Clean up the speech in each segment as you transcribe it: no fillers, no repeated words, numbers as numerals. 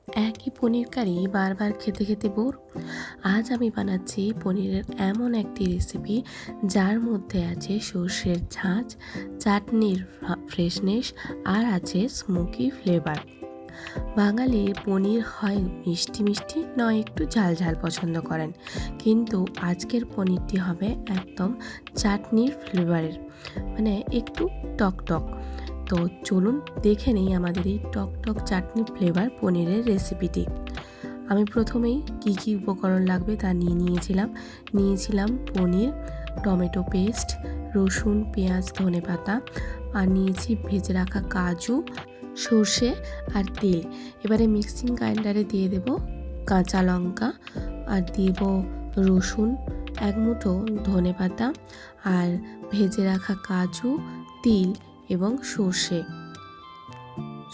একই পনির কারি বারবার খেতে খেতে বোর। আজ আমি বানাচ্ছি পনিরের এমন একটি রেসিপি যার মধ্যে আছে সর্ষের ঝাঁঝ, চাটনির ফ্রেশনেস আর আছে স্মোকি ফ্লেভার। বাঙালির পনির হয় মিষ্টি মিষ্টি, নয় একটু ঝাল ঝাল পছন্দ করেন, কিন্তু আজকের পনিরটি হবে একদম চাটনির ফ্লেভারের, মানে একটু টক টক। তো চলুন দেখে নেই আমাদের এই টক টক চাটনি ফ্লেভার পনিরের রেসিপিটি। আমি প্রথমেই কি কি উপকরণ লাগবে তা নিয়েছিলাম পনির, টমেটো পেস্ট, রসুন, পেঁয়াজ, ধনেপাতা, আর নিয়েছি ভেজে রাখা কাজু, সর্ষে আর তেল। এবারে মিক্সিং গ্রাইন্ডারে দিয়ে দেব কাঁচা লঙ্কা, আর দেব রসুন, এক মুঠো ধনেপাতা, আর ভেজে রাখা কাজু, তিল এবং সর্ষে।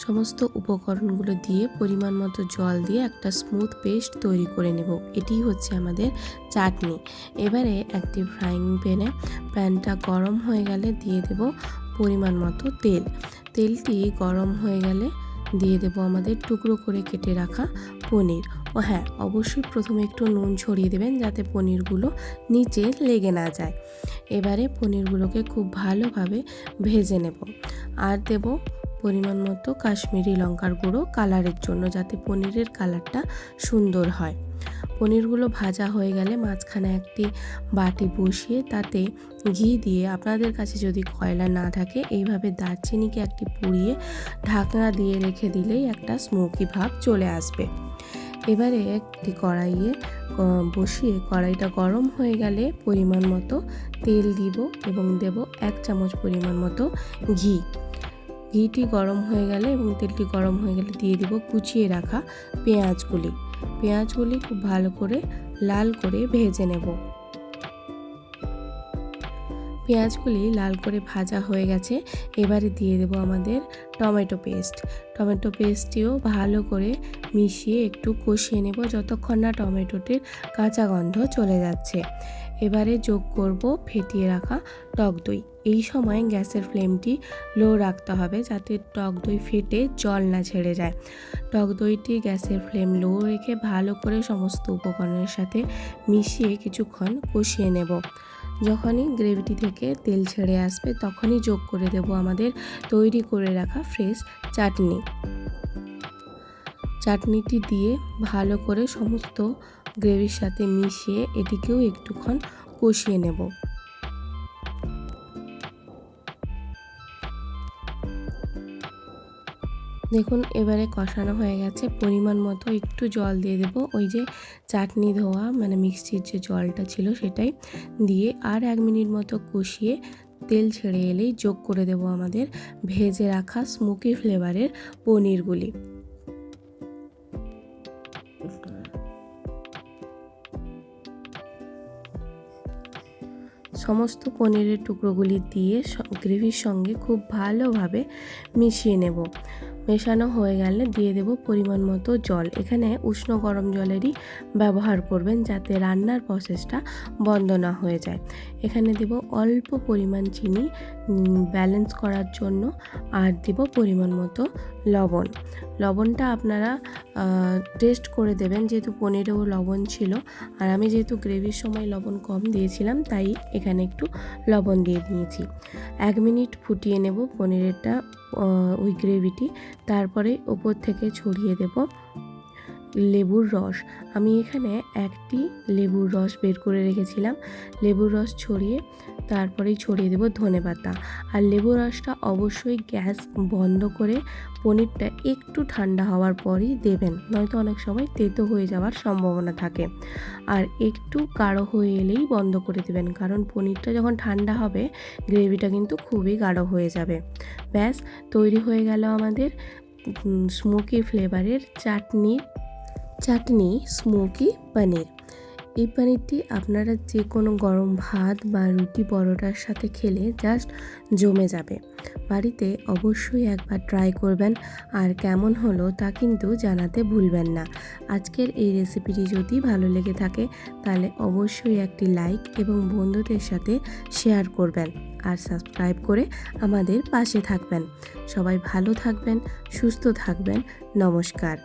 সমস্ত উপকরণগুলো দিয়ে পরিমাণ মতো জল দিয়ে একটা স্মুথ পেস্ট তৈরি করে নেব। এটি হচ্ছে আমাদের চাটনি। এবারে একটি ফ্রাইং প্যানটা গরম হয়ে গেলে দিয়ে দেব পরিমাণ মতো তেল। তেলটি গরম হয়ে গেলে দিয়ে দেব আমাদের টুকরো করে কেটে রাখা পনির। ও হ্যাঁ, অবশ্যই প্রথমে একটু নুন ছড়িয়ে দেবেন যাতে পনিরগুলো নিচে লেগে না যায়। এবারে পনিরগুলোকে খুব ভালোভাবে ভেজে নেব। আর দেব পরিমাণ মতো কাশ্মীরি লঙ্কার গুঁড়ো কালারের জন্য, যাতে পনিরের কালারটা সুন্দর হয়। পনিরগুলো ভাজা হয়ে গেলে মাঝখানে একটি বাটি বসিয়ে তাতে ঘি দিয়ে, আপনাদের কাছে যদি কয়লা না থাকে এইভাবে দারচিনিকে একটি পুড়িয়ে ঢাকনা দিয়ে রেখে দিলেই একটা স্মোকি ভাব চলে আসবে। এবারে একটি কড়াইয়ে বসিয়ে কড়াইটা গরম হয়ে গেলে পরিমাণ মতো তেল দিব এবং দেব 1 চামচ পরিমাণ মতো ঘি। ঘিটি গরম হয়ে গেলে এবং তেলটি গরম হয়ে গেলে দিয়ে দিব কুচিয়ে রাখা পেঁয়াজগুলি খুব ভালো করে লাল করে ভেজে নেব। পেঁয়াজগুলি লাল করে ভাজা হয়ে গেছে। এবারে দিয়ে দেব আমাদের টমেটো পেস্টটিও ভালো করে মিশিয়ে একটু কষিয়ে নেব যতক্ষণ না টমেটোটির কাঁচা গন্ধ চলে যাচ্ছে। এবারে যোগ করব ফেটিয়ে রাখা টক দই। এই সময় গ্যাসের ফ্লেমটি লো রাখতে হবে যাতে টক দই ফেটে জল না ছেড়ে যায়। টক দইটি গ্যাসের ফ্লেম লো রেখে ভালো করে সমস্ত উপকরণের সাথে মিশিয়ে কিছুক্ষণ কষিয়ে নেব। যখনই গ্রেভিটি থেকে তেল ছেড়ে আসবে তখনই যোগ করে দেব আমাদের তৈরি করে রাখা ফ্রেশ চাটনিটি দিয়ে ভালো করে সমস্ত গ্রেভির সাথে মিশিয়ে এটিকেও একটুক্ষণ কষিয়ে নেব। দেখুন এবারে কষানো হয়ে গেছে। পরিমাণ মতো একটু জল দিয়ে দেব, ওই যে চাটনি ধোয়া মানে মিক্সির যে জলটা ছিল সেটাই দিয়ে আর 1 মিনিট মতো কষিয়ে তেল ছেড়ে এলেই যোগ করে দেব আমাদের ভেজে রাখা স্মোকি ফ্লেভারের পনিরগুলি। সমস্ত পনিরের টুকরোগুলি দিয়ে গ্রেভির সঙ্গে খুব ভালোভাবে মিশিয়ে নেব। মেশানো হয়ে গেলে দিয়ে দেব পরিমাণ মতো জল। এখানে উষ্ণ গরম জলেরই ব্যবহার করবেন যাতে রান্নার প্রসেসটা বন্ধ না হয়ে যায়। এখানে দেব অল্প পরিমাণ চিনি ব্যালেন্স করার জন্য, আর দেব পরিমাণ মতো লবণটা আপনারা টেস্ট করে দেবেন, যেহেতু পনিরেও লবণ ছিল আর আমি যেহেতু গ্রেভির সময় লবণ কম দিয়েছিলাম তাই এখানে একটু লবণ দিয়ে দিয়েছি। 1 মিনিট ফুটিয়ে নেব পনিরেরটা ওই গ্রেভিটি। তারপরে ওপর থেকে ছড়িয়ে দেব লেবুর রস। আমি এখানে একটি লেবুর রস বের করে রেখেছিলাম। লেবুর রস তারপরেই ছড়িয়ে দেব ধনেপাতা। আর লেবুর রসটা অবশ্যই গ্যাস বন্ধ করে পনিরটা একটু ঠান্ডা হওয়ার পরই দেবেন, নয়তো অনেক সময় তেতো হয়ে যাওয়ার সম্ভাবনা থাকে। আর একটু গাঢ় হয়ে এলেই বন্ধ করে দেবেন, কারণ পনিরটা যখন ঠান্ডা হবে গ্রেভিটা কিন্তু খুবই গাঢ় হয়ে যাবে। ব্যাস, তৈরি হয়ে গেল আমাদের স্মোকি ফ্লেভারের চাটনি স্মোকি পনির। এই পনিরটি আপনারা যে কোনো গরম ভাত বা রুটি পরোটার সাথে খেলে জাস্ট জমে যাবে। বাড়িতে অবশ্যই একবার ট্রাই করবেন, আর কেমন হলো তা কিন্তু জানাতে ভুলবেন না। আজকের এই রেসিপিটি যদি ভালো লেগে থাকে তাহলে অবশ্যই একটি লাইক এবং বন্ধুদের সাথে শেয়ার করবেন, আর সাবস্ক্রাইব করে আমাদের পাশে থাকবেন। সবাই ভালো থাকবেন, সুস্থ থাকবেন। নমস্কার।